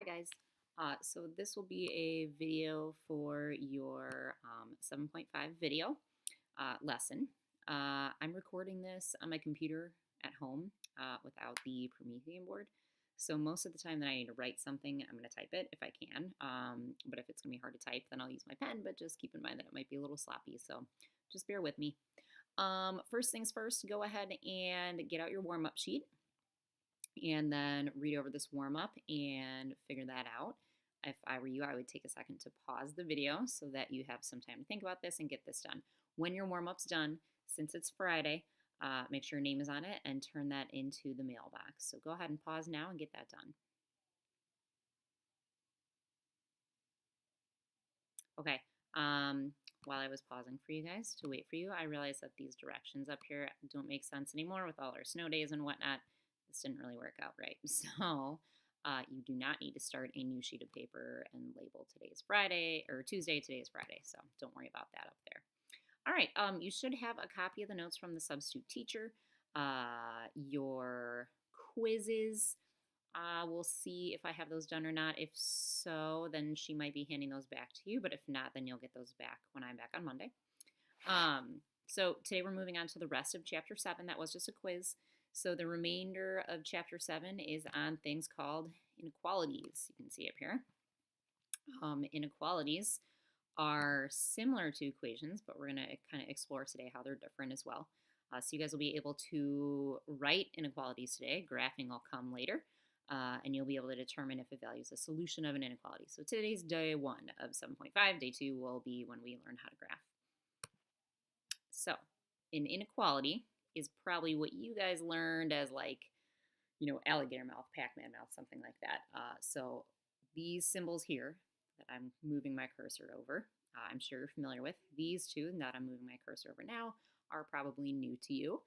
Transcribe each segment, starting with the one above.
guys. So this will be a video for your 7.5 video lesson. I'm recording this on my computer at home without the Promethean board. So most of the time that I need to write something, I'm going to type it if I can. But if it's going to be hard to type, then I'll use my pen. But just keep in mind that it might be a little sloppy. So just bear with me. First things first, go ahead and get out your warm-up sheet and then read over this warm-up and figure that out. If I were you, I would take a second to pause the video so that you have some time to think about this and get this done. When your warm-up's done, since it's Friday, make sure your name is on it and turn that into the mailbox. So go ahead and pause now and get that done. Okay, while I was pausing for you guys to wait for you, I realized that these directions up here don't make sense anymore with all our snow days and whatnot. This didn't really work out right. So you do not need to start a new sheet of paper and label today's Friday or Tuesday, today's Friday. So don't worry about that up there. All right, you should have a copy of the notes from the substitute teacher. Your quizzes, we'll see if I have those done or not. If so, then she might be handing those back to you. But if not, then you'll get those back when I'm back on Monday. So today we're moving on to the rest of Chapter 7. That was just a quiz. So the remainder of Chapter 7 is on things called inequalities. You can see up here. Inequalities are similar to equations, but we're going to kind of explore today how they're different as well. So you guys will be able to write inequalities today. Graphing will come later. And you'll be able to determine if a value is a solution of an inequality. So today's day 1 of 7.5. Day 2 will be when we learn how to graph. So an inequality is probably what you guys learned as alligator mouth, Pac-Man mouth, something like that. So these symbols here that I'm moving my cursor over, I'm sure you're familiar with. These two that I'm moving my cursor over now are probably new to you.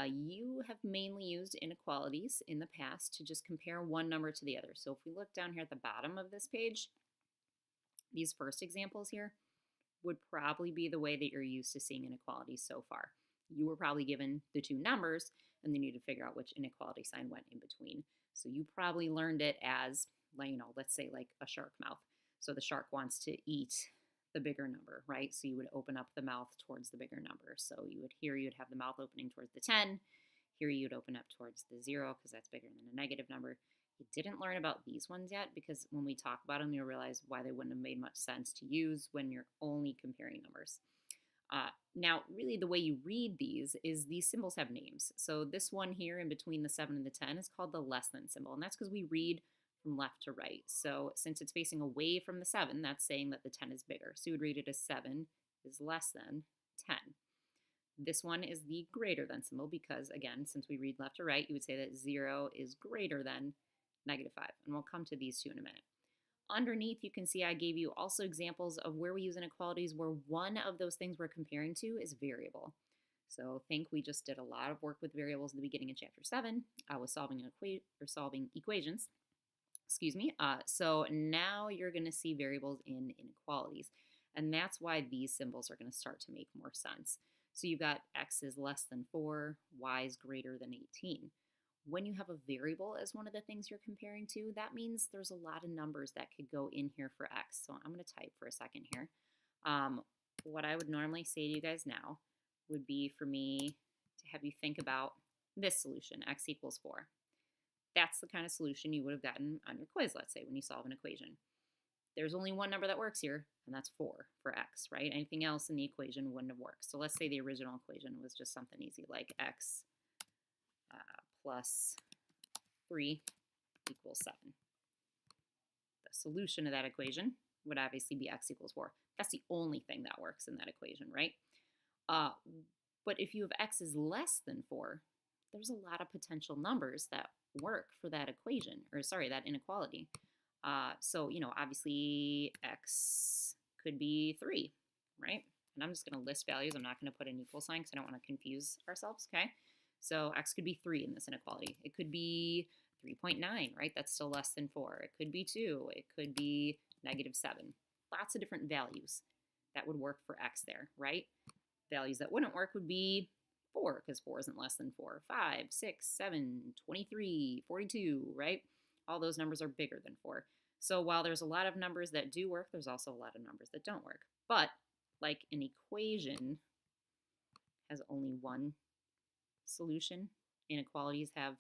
You have mainly used inequalities in the past to just compare one number to the other. So if we look down here at the bottom of this page, these first examples here would probably be the way that you're used to seeing inequalities so far. You were probably given the two numbers, and then you need to figure out which inequality sign went in between. So you probably learned it as, let's say like a shark mouth. So the shark wants to eat the bigger number, right? So you would open up the mouth towards the bigger number. So you'd have the mouth opening towards the 10. Here you'd open up towards the 0 because that's bigger than a negative number. You didn't learn about these ones yet because when we talk about them, you'll realize why they wouldn't have made much sense to use when you're only comparing numbers. Now, really the way you read these is these symbols have names. So this one here in between the 7 and the 10 is called the less than symbol, and that's because we read from left to right. So since it's facing away from the 7, that's saying that the 10 is bigger. So you would read it as 7 is less than 10. This one is the greater than symbol because, again, since we read left to right, you would say that 0 is greater than negative 5. And we'll come to these two in a minute. Underneath, you can see I gave you also examples of where we use inequalities where one of those things we're comparing to is variable. So think we just did a lot of work with variables in the beginning of Chapter 7. I was solving equations. So now you're going to see variables in inequalities. And that's why these symbols are going to start to make more sense. So you've got x is less than 4, y is greater than 18. When you have a variable as one of the things you're comparing to, that means there's a lot of numbers that could go in here for x. So I'm going to type for a second here. What I would normally say to you guys now would be for me to have you think about this solution, x equals 4. That's the kind of solution you would have gotten on your quiz, let's say, when you solve an equation. There's only one number that works here, and that's 4 for x, right? Anything else in the equation wouldn't have worked. So let's say the original equation was just something easy like x plus 3 equals 7. The solution of that equation would obviously be x equals 4. That's the only thing that works in that equation, right? But if you have x is less than 4, there's a lot of potential numbers that work for that equation, that inequality. So, obviously x could be 3, right? And I'm just going to list values. I'm not going to put an equal sign because I don't want to confuse ourselves, okay? So x could be 3 in this inequality. It could be 3.9, right? That's still less than 4. It could be 2. It could be negative 7. Lots of different values that would work for x there, right? Values that wouldn't work would be 4, because 4 isn't less than 4. 5, 6, 7, 23, 42, right? all those numbers are bigger than 4. So while there's a lot of numbers that do work, there's also a lot of numbers that don't work. But like an equation has only one solution, inequalities have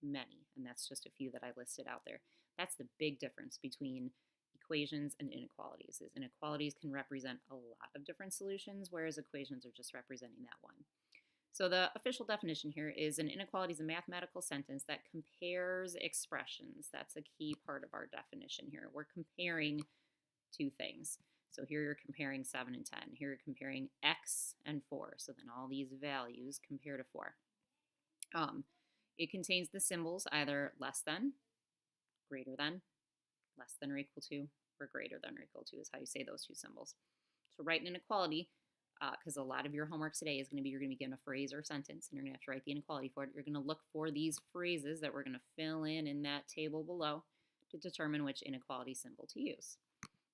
many, and that's just a few that I listed out there. That's the big difference between equations and inequalities, is inequalities can represent a lot of different solutions, whereas equations are just representing that one. So the official definition here is an inequality is a mathematical sentence that compares expressions. That's a key part of our definition here. We're comparing two things. So here you're comparing 7 and 10. Here you're comparing x and 4. So then all these values compare to 4. It contains the symbols either less than, greater than, less than or equal to, or greater than or equal to is how you say those two symbols. So write an inequality, because a lot of your homework today is going to be, you're going to be given a phrase or a sentence, and you're going to have to write the inequality for it. You're going to look for these phrases that we're going to fill in that table below to determine which inequality symbol to use.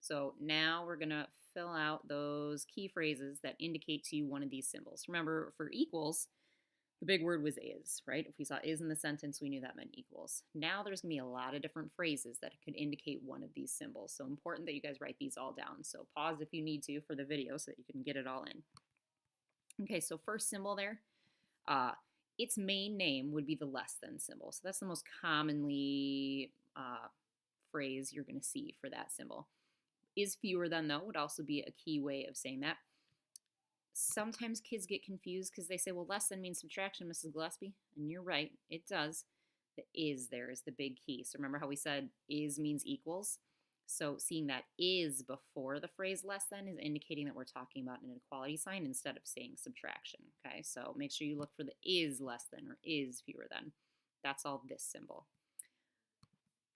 So now we're going to fill out those key phrases that indicate to you one of these symbols. Remember, for equals, the big word was is, right? If we saw is in the sentence, we knew that meant equals. Now there's going to be a lot of different phrases that could indicate one of these symbols. So important that you guys write these all down. So pause if you need to for the video so that you can get it all in. Okay, so first symbol there, its main name would be the less than symbol. So that's the most commonly phrase you're going to see for that symbol. Is fewer than, though, would also be a key way of saying that. Sometimes kids get confused because they say, well, less than means subtraction, Mrs. Gillespie. And you're right, it does. The is there is the big key. So remember how we said is means equals? So seeing that is before the phrase less than is indicating that we're talking about an equality sign instead of saying subtraction. Okay, so make sure you look for the is less than or is fewer than. That's all this symbol.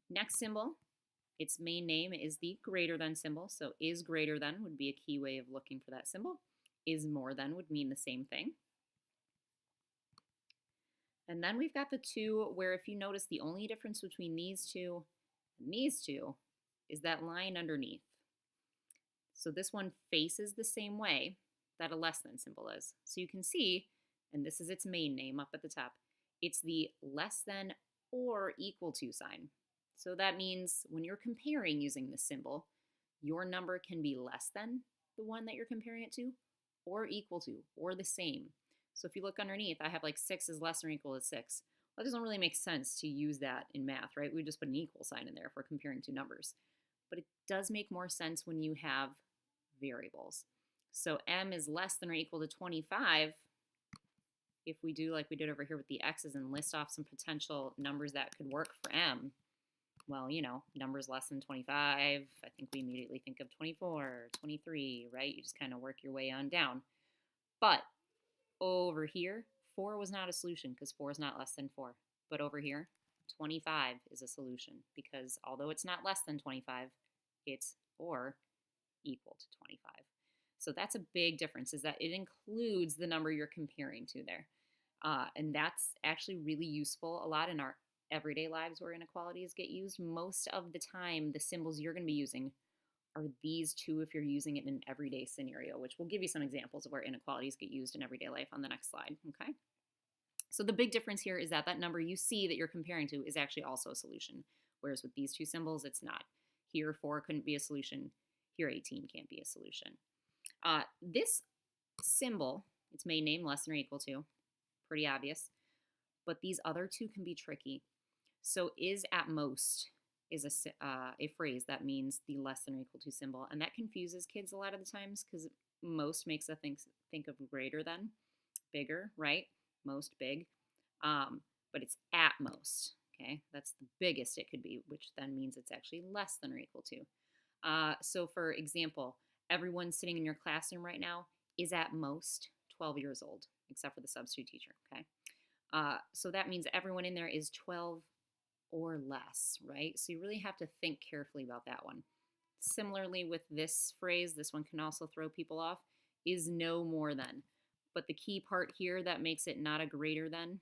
Next symbol, its main name is the greater than symbol. So is greater than would be a key way of looking for that symbol. Is more than would mean the same thing. And then we've got the two where, if you notice, the only difference between these two and these two is that line underneath. So this one faces the same way that a less than symbol is. So you can see, and this is its main name up at the top, it's the less than or equal to sign. So that means when you're comparing using this symbol, your number can be less than the one that you're comparing it to, or equal to, or the same. So if you look underneath, I have like 6 is less than or equal to 6. Well, it doesn't really make sense to use that in math, right? We just put an equal sign in there if we're comparing two numbers. But it does make more sense when you have variables. So m is less than or equal to 25. If we do like we did over here with the x's and list off some potential numbers that could work for m, well, you know, numbers less than 25, I think we immediately think of 24, 23, right? You just kind of work your way on down. But over here, 4 was not a solution because 4 is not less than 4. But over here, 25 is a solution because although it's not less than 25, it's or equal to 25. So that's a big difference, is that it includes the number you're comparing to there. And that's actually really useful a lot in our everyday lives where inequalities get used. Most of the time, the symbols you're going to be using are these two if you're using it in an everyday scenario, which will give you some examples of where inequalities get used in everyday life on the next slide, okay? So the big difference here is that that number you see that you're comparing to is actually also a solution, whereas with these two symbols, it's not. Here, 4 couldn't be a solution. Here, 18 can't be a solution. This symbol, its main name, less than or equal to, pretty obvious, but these other two can be tricky. So is at most is a phrase that means the less than or equal to symbol, and that confuses kids a lot of the times because most makes us think of greater than, bigger, right? Most, big, but it's at most, okay? That's the biggest it could be, which then means it's actually less than or equal to. So for example, everyone sitting in your classroom right now is at most 12 years old, except for the substitute teacher, okay? So that means everyone in there is 12 or less, right? So you really have to think carefully about that one. Similarly with this phrase, this one can also throw people off, is no more than. But the key part here that makes it not a greater than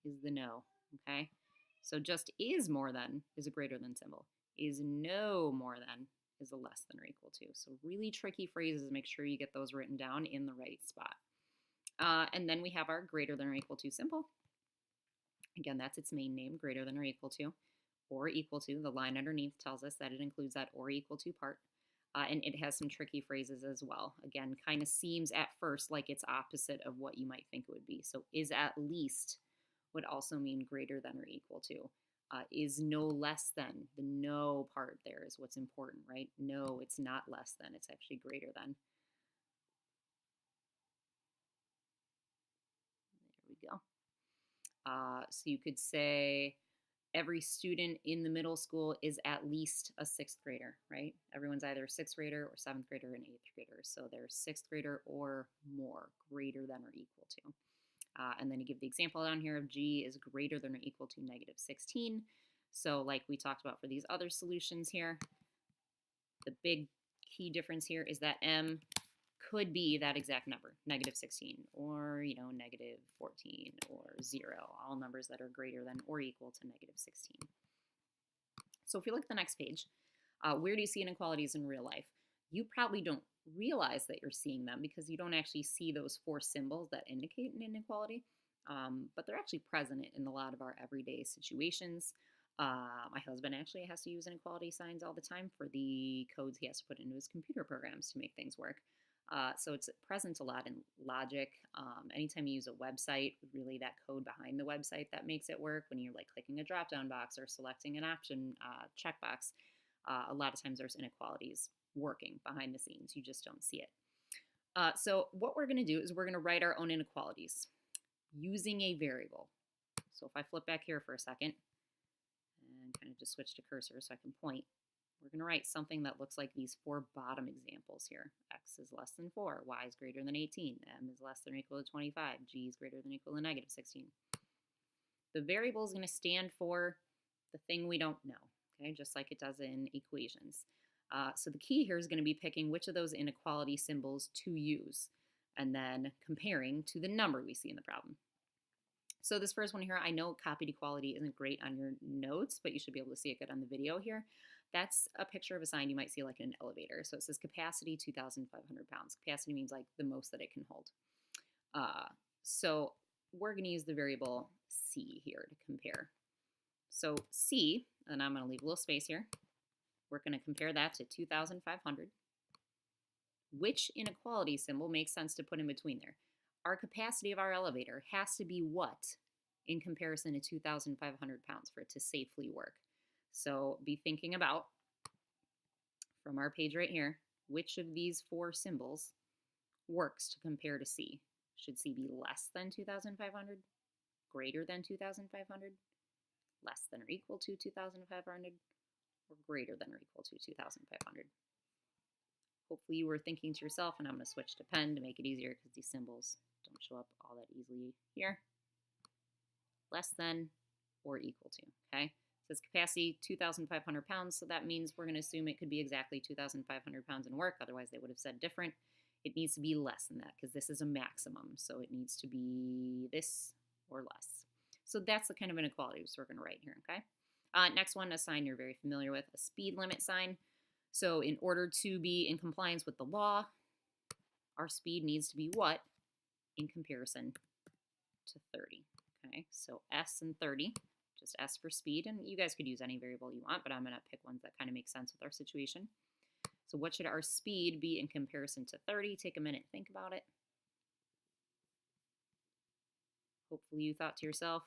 is the no, okay? So just is more than is a greater than symbol. Is no more than is a less than or equal to. So really tricky phrases, make sure you get those written down in the right spot. And then we have our greater than or equal to symbol. Again, that's its main name, greater than or equal to, or equal to. The line underneath tells us that it includes that or equal to part. And it has some tricky phrases as well. Again, kind of seems at first like it's opposite of what you might think it would be. So is at least would also mean greater than or equal to. Is no less than. The no part there is what's important, right? No, it's not less than. It's actually greater than. There we go. So you could say every student in the middle school is at least a sixth grader, right? Everyone's either a sixth grader or seventh grader and eighth grader. So they're sixth grader or more, greater than or equal to. And then you give the example down here of G is greater than or equal to negative 16. So like we talked about for these other solutions here, the big key difference here is that M could be that exact number, negative 16, or, negative 14, or 0, all numbers that are greater than or equal to negative 16. So if you look at the next page, where do you see inequalities in real life? You probably don't realize that you're seeing them because you don't actually see those 4 symbols that indicate an inequality, but they're actually present in a lot of our everyday situations. My husband actually has to use inequality signs all the time for the codes he has to put into his computer programs to make things work. So it's present a lot in logic. Anytime you use a website, really that code behind the website that makes it work. When you're like clicking a drop-down box or selecting an option checkbox, a lot of times there's inequalities working behind the scenes. You just don't see it. So what we're going to do is we're going to write our own inequalities using a variable. So if I flip back here for a second and kind of just switch to cursor so I can point, we're going to write something that looks like these 4 bottom examples here. X is less than 4, Y is greater than 18, M is less than or equal to 25, G is greater than or equal to negative 16. The variable is going to stand for the thing we don't know, okay, just like it does in equations. So the key here is going to be picking which of those inequality symbols to use and then comparing to the number we see in the problem. So this first one here, I know copied equality isn't great on your notes, but you should be able to see it good on the video here. That's a picture of a sign you might see like in an elevator. So it says capacity 2,500 pounds. Capacity means like the most that it can hold. So we're going to use the variable C here to compare. So C, and I'm going to leave a little space here. We're going to compare that to 2,500. Which inequality symbol makes sense to put in between there? Our capacity of our elevator has to be what in comparison to 2,500 pounds for it to safely work? So be thinking about, from our page right here, which of these 4 symbols works to compare to C? Should C be less than 2,500, greater than 2,500, less than or equal to 2,500, or greater than or equal to 2,500? Hopefully you were thinking to yourself, and I'm going to switch to pen to make it easier because these symbols don't show up all that easily here. Less than or equal to, okay? It says capacity 2,500 pounds, so that means we're going to assume it could be exactly 2,500 pounds in work, otherwise they would have said different. It needs to be less than that because this is a maximum, so it needs to be this or less. So that's the kind of inequalities we're going to write here, okay? Next one, a sign you're very familiar with, a speed limit sign. So in order to be in compliance with the law, our speed needs to be what in comparison to 30, okay? So S and 30, just S for speed, and you guys could use any variable you want, but I'm going to pick ones that kind of make sense with our situation. So what should our speed be in comparison to 30? Take a minute, think about it. Hopefully you thought to yourself,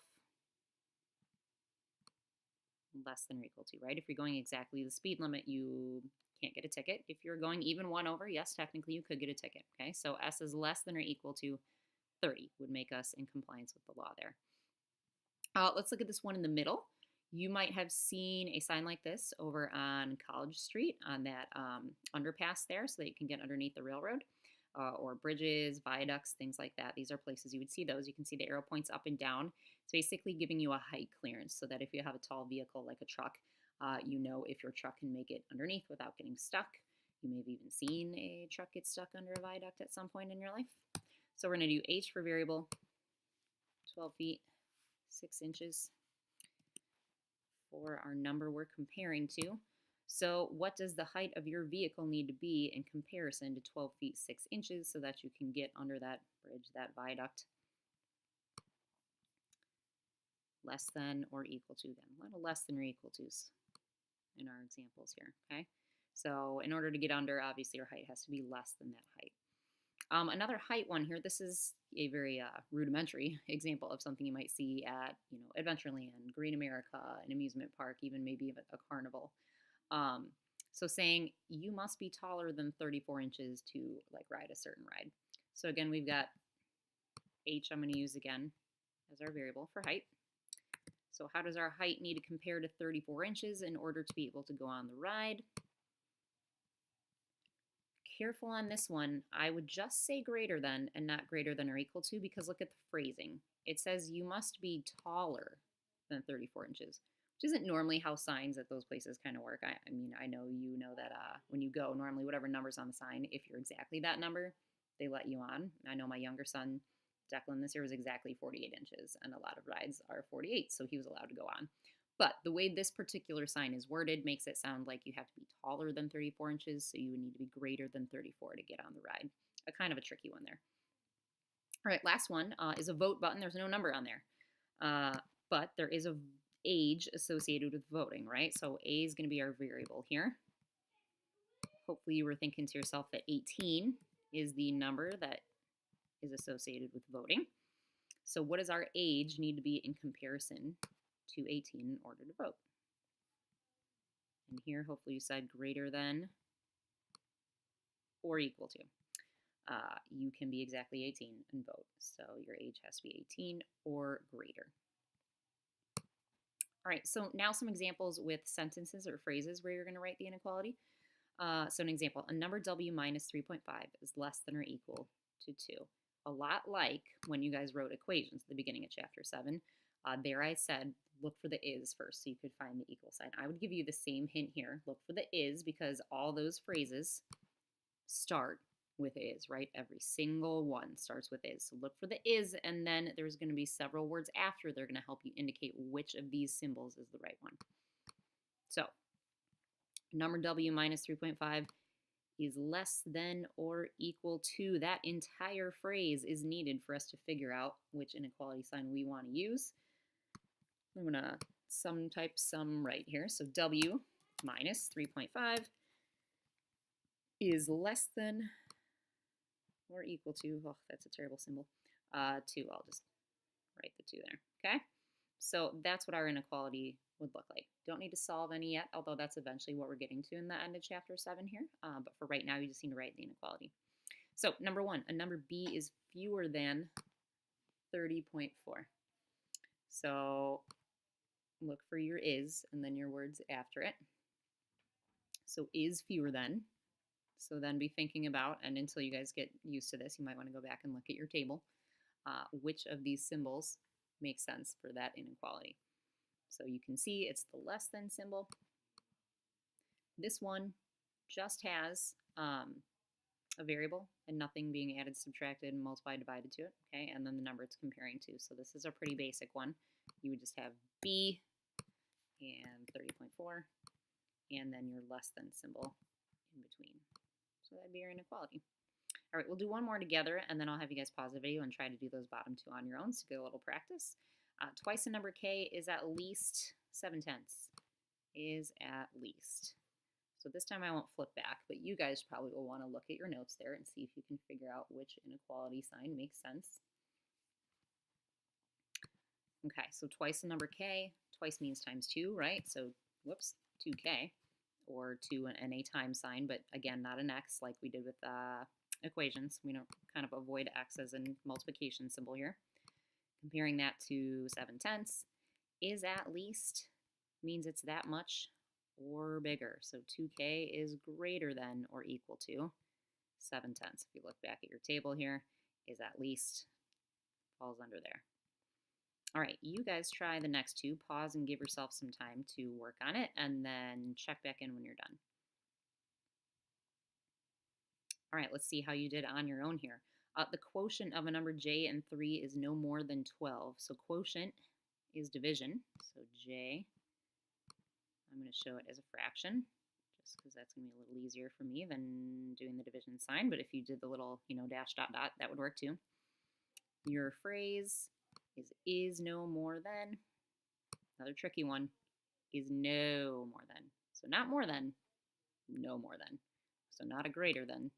less than or equal to, right? If you're going exactly the speed limit, you can't get a ticket. If you're going even 1 over, yes, technically you could get a ticket, okay? So S is less than or equal to 30 would make us in compliance with the law there. Let's look at this one in the middle. You might have seen a sign like this over on College Street on that underpass there so that you can get underneath the railroad, or bridges, viaducts, things like that. These are places you would see those. You can see the arrow points up and down. It's basically giving you a height clearance so that if you have a tall vehicle like a truck, you know if your truck can make it underneath without getting stuck. You may have even seen a truck get stuck under a viaduct at some point in your life. So we're going to do H for variable, 12 feet, 6 inches for our number we're comparing to. So what does the height of your vehicle need to be in comparison to 12 feet 6 inches so that you can get under that bridge, that viaduct? less than or equal to. Again, a lot of less than or equal to's in our examples here, okay? So in order to get under, obviously our height has to be less than that height. Another height one here, this is a very rudimentary example of something you might see at, Adventureland, Green America, an amusement park, even maybe a carnival. So saying you must be taller than 34 inches to like ride a certain ride. So again, we've got h I'm going to use again as our variable for height. So how does our height need to compare to 34 inches in order to be able to go on the ride? Careful on this one. I would just say greater than and not greater than or equal to, because look at the phrasing. It says you must be taller than 34 inches, which isn't normally how signs at those places kind of work. I mean, I know you know that when you go, normally whatever number's on the sign, if you're exactly that number, they let you on. I know my younger son, Declan, this year was exactly 48 inches, and a lot of rides are 48, so he was allowed to go on. But the way this particular sign is worded makes it sound like you have to be taller than 34 inches, so you would need to be greater than 34 to get on the ride. A kind of a tricky one there. All right, last one is a vote button. There's no number on there, but there is a age associated with voting, right? So A is going to be our variable here. Hopefully you were thinking to yourself that 18 is the number that is associated with voting. So what does our age need to be in comparison to 18 in order to vote? And here, hopefully you said greater than or equal to. You can be exactly 18 and vote. So your age has to be 18 or greater. All right, so now some examples with sentences or phrases where you're going to write the inequality. So an example, a number w minus 3.5 is less than or equal to 2. A lot like when you guys wrote equations at the beginning of chapter 7. There I said, look for the is first so you could find the equal sign. I would give you the same hint here. Look for the is because all those phrases start with is, right? Every single one starts with is. So look for the is, and then there's going to be several words after they're going to help you indicate which of these symbols is the right one. So number w minus 3.5 is less than or equal to. That entire phrase is needed for us to figure out which inequality sign we want to use. I'm going to type sum right here. So w minus 3.5 is less than or equal to, oh, that's a terrible symbol, 2. I'll just write the 2 there, okay? So that's what our inequality would look like. Don't need to solve any yet, although that's eventually what we're getting to in the end of chapter 7 here. But for right now, you just need to write the inequality. So number 1, a number b is fewer than 30.4. So look for your is and then your words after it. So is fewer than. So then be thinking about, and until you guys get used to this, you might want to go back and look at your table, which of these symbols makes sense for that inequality. So you can see it's the less than symbol. This one just has a variable and nothing being added, subtracted, multiplied, divided to it, okay? And then the number it's comparing to. So this is a pretty basic one. You would just have b and 30.4, and then your less than symbol in between. So that'd be your inequality. All right, we'll do one more together, and then I'll have you guys pause the video and try to do those bottom 2 on your own to get a little practice. Twice the number k is at least 7/10. Is at least. So this time I won't flip back, but you guys probably will want to look at your notes there and see if you can figure out which inequality sign makes sense. Okay, so twice the number k, twice means times 2, right? So, whoops, 2k. Or 2 and a times sign, but again, not an x like we did with equations. We don't kind of avoid x as a multiplication symbol here. Comparing that to 7/10 is at least means it's that much or bigger. So 2k is greater than or equal to 7/10. If you look back at your table here, is at least falls under there. All right, you guys try the next 2. Pause and give yourself some time to work on it, and then check back in when you're done. All right, let's see how you did on your own here. The quotient of a number j and 3 is no more than 12. So quotient is division. So j, I'm going to show it as a fraction, just because that's going to be a little easier for me than doing the division sign. But if you did the little, dash, dot, dot, that would work too. Your phrase is no more than, Another tricky one is no more than. So not more than, no more than. So not a greater than,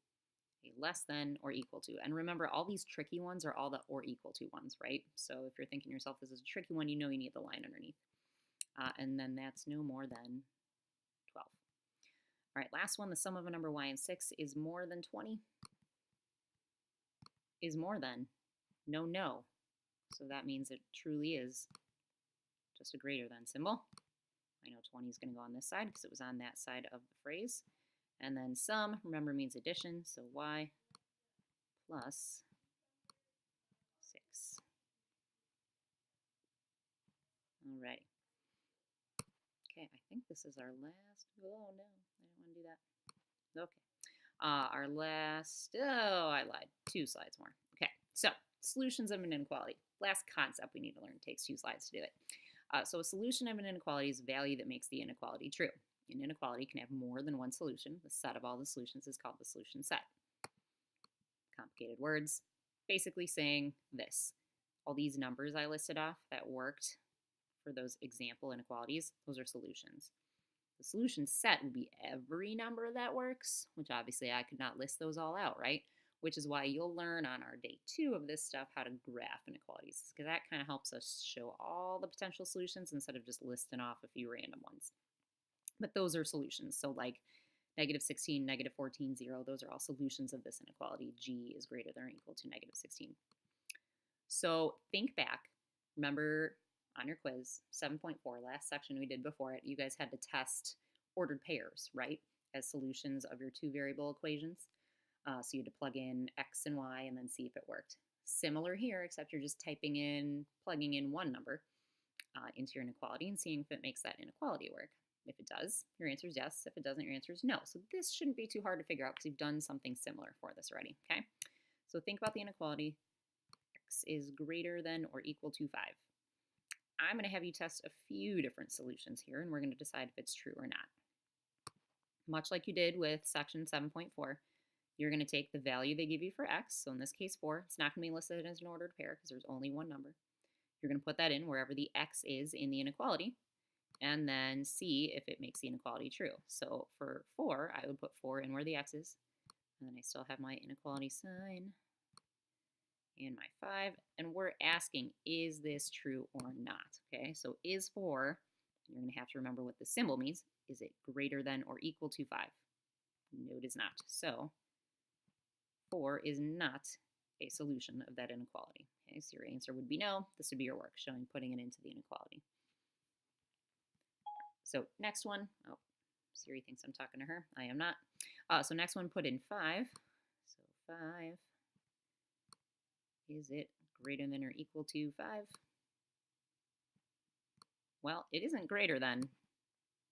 a less than, or equal to. And remember, all these tricky ones are all the or equal to ones, right? So if you're thinking to yourself, this is a tricky one, you know you need the line underneath. And then that's no more than 12. All right, last one, the sum of a number y and 6 is more than 20. Is more than. No, no. So that means it truly is just a greater than symbol. I know 20 is going to go on this side because it was on that side of the phrase. And then sum, remember, means addition, so y plus 6. Alrighty. Okay, I think this is our last, oh no, I don't want to do that. Okay. Our last, oh, I lied, 2 slides more. Okay, so solutions of an inequality. Last concept we need to learn. It takes 2 slides to do it. So a solution of an inequality is value that makes the inequality true. An inequality can have more than one solution. The set of all the solutions is called the solution set. Complicated words. Basically saying this. All these numbers I listed off that worked for those example inequalities, those are solutions. The solution set would be every number that works, which obviously I could not list those all out, right? Which is why you'll learn on our day 2 of this stuff how to graph inequalities, because that kind of helps us show all the potential solutions instead of just listing off a few random ones. But those are solutions. So like negative 16, negative 14, 0, those are all solutions of this inequality. G is greater than or equal to negative 16. So think back. Remember on your quiz, 7.4, last section we did before it, you guys had to test ordered pairs, right, as solutions of your 2 variable equations. So you had to plug in x and y and then see if it worked. Similar here, except you're just plugging in one number into your inequality and seeing if it makes that inequality work. If it does, your answer is yes. If it doesn't, your answer is no. So this shouldn't be too hard to figure out because you've done something similar for this already, okay? So think about the inequality. X is greater than or equal to 5. I'm going to have you test a few different solutions here, and we're going to decide if it's true or not. Much like you did with section 7.4, you're going to take the value they give you for x, so in this case 4. It's not going to be listed as an ordered pair because there's only one number. You're going to put that in wherever the x is in the inequality, and then see if it makes the inequality true. So for 4, I would put 4 in where the x is, and then I still have my inequality sign and my 5, and we're asking, is this true or not? Okay, so is 4, you're going to have to remember what the symbol means. Is it greater than or equal to 5? No, it is not. So 4 is not a solution of that inequality. Okay, so your answer would be no. This would be your work, showing putting it into the inequality. So next one, oh, Siri thinks I'm talking to her. I am not. So next one, put in 5. So 5, is it greater than or equal to 5? Well, it isn't greater than,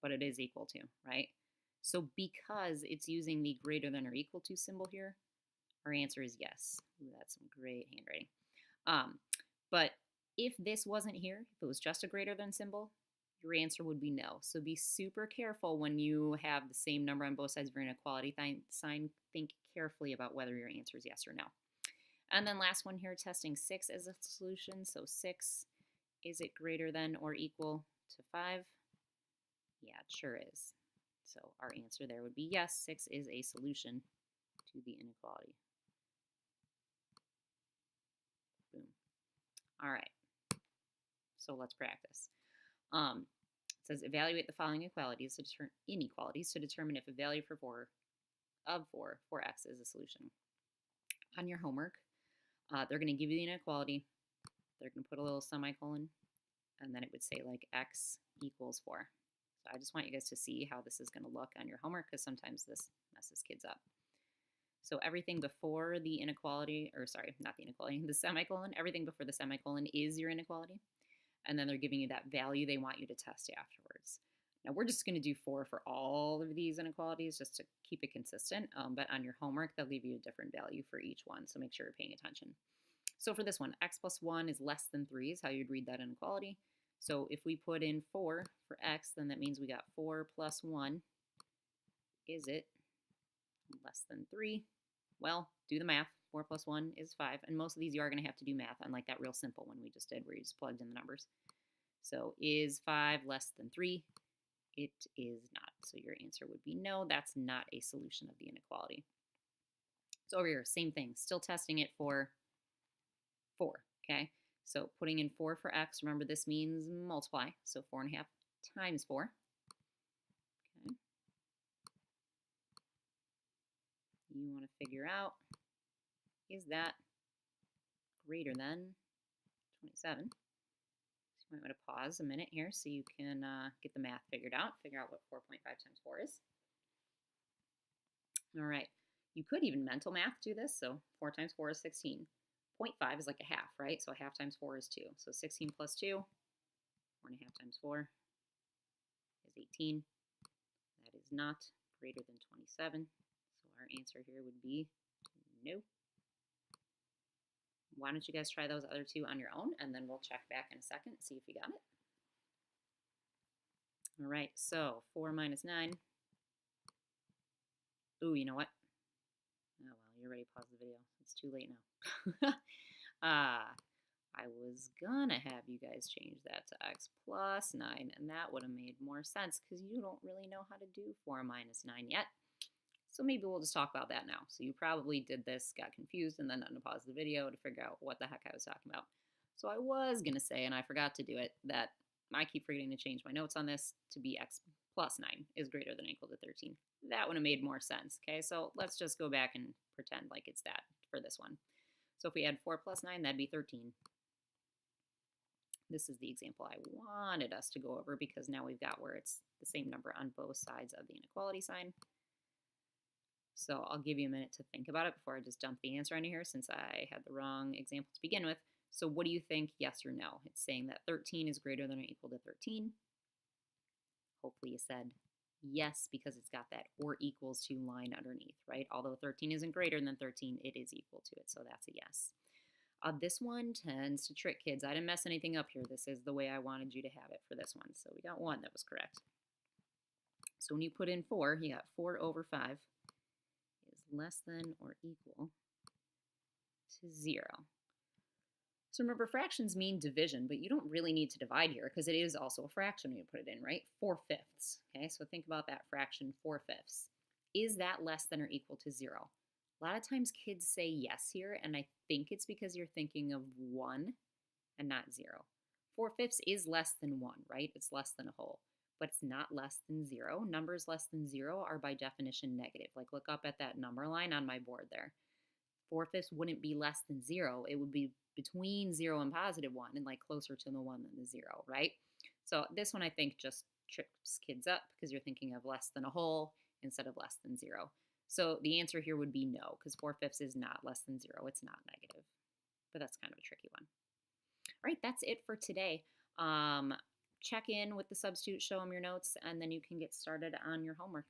but it is equal to, right? So because it's using the greater than or equal to symbol here, our answer is yes. Ooh, that's some great handwriting. But if this wasn't here, if it was just a greater than symbol, your answer would be no. So be super careful when you have the same number on both sides of your inequality sign. Think carefully about whether your answer is yes or no. And then last one here, testing 6 as a solution. So 6, is it greater than or equal to 5? Yeah, it sure is. So our answer there would be yes, 6 is a solution to the inequality. Boom. All right. So let's practice. It says evaluate the following inequalities to determine if a value for 4 x is a solution. On your homework, they're going to give you the inequality. They're going to put a little semicolon, and then it would say like x equals 4. So I just want you guys to see how this is going to look on your homework because sometimes this messes kids up. So everything before the inequality, or sorry, not the inequality, the semicolon, everything before the semicolon is your inequality. And then they're giving you that value they want you to test afterwards. Now we're just going to do 4 for all of these inequalities just to keep it consistent. But on your homework, they'll leave you a different value for each one. So make sure you're paying attention. So for this one, x plus 1 is less than 3 is how you'd read that inequality. So if we put in 4 for x, then that means we got 4 plus 1. Is it less than 3? Well, do the math. 4 plus 1 is 5. And most of these you are going to have to do math, unlike that real simple one we just did where you just plugged in the numbers. So is 5 less than 3? It is not. So your answer would be no, that's not a solution of the inequality. So over here, same thing, still testing it for 4, okay? So putting in 4 for x, remember this means multiply, so 4.5 times 4. Okay. You want to figure out, is that greater than 27? So you might want to pause a minute here so you can get the math figured out, figure out what 4.5 times 4 is. All right, you could even mental math do this, so 4 times 4 is 16. 0.5 is like a half, right? So a half times 4 is 2. So 16 plus 2, 4.5 times 4 is 18. That is not greater than 27. So our answer here would be no. Why don't you guys try those other two on your own, and then we'll check back in a second and see if you got it. All right, so 4 minus 9. Ooh, you know what? Oh, well, you're ready to pause the video. It's too late now. I was gonna have you guys change that to x plus 9, and that would have made more sense because you don't really know how to do 4 minus 9 yet. So maybe we'll just talk about that now. So you probably did this, got confused, and then unpaused the video to figure out what the heck I was talking about. So I was gonna say, and I forgot to do it, that I keep forgetting to change my notes on this to be x plus 9 is greater than or equal to 13. That would have made more sense, okay? So let's just go back and pretend like it's that for this one. So if we add 4 plus 9, that'd be 13. This is the example I wanted us to go over because now we've got where it's the same number on both sides of the inequality sign. So I'll give you a minute to think about it before I just dump the answer into here since I had the wrong example to begin with. So what do you think, yes or no? It's saying that 13 is greater than or equal to 13. Hopefully you said yes because it's got that or equals to line underneath, right? Although 13 isn't greater than 13, it is equal to it, so that's a yes. This one tends to trick kids. I didn't mess anything up here. This is the way I wanted you to have it for this one. So we got one that was correct. So when you put in 4, you got 4 over 5 is less than or equal to 0. So remember, fractions mean division, but you don't really need to divide here because it is also a fraction when you put it in, right? 4/5. Okay, so think about that fraction, 4/5. Is that less than or equal to 0? A lot of times kids say yes here, and I think it's because you're thinking of 1 and not 0. 4/5 is less than 1, right? It's less than a whole, but it's not less than 0. Numbers less than 0 are by definition negative. Like look up at that number line on my board there. 4/5 wouldn't be less than 0. It would be between 0 and positive 1 and like closer to the 1 than the 0, right? So this one I think just trips kids up because you're thinking of less than a whole instead of less than 0. So the answer here would be no, because 4/5 is not less than 0. It's not negative. But that's kind of a tricky one. All right, that's it for today. Check in with the substitute, show them your notes, and then you can get started on your homework.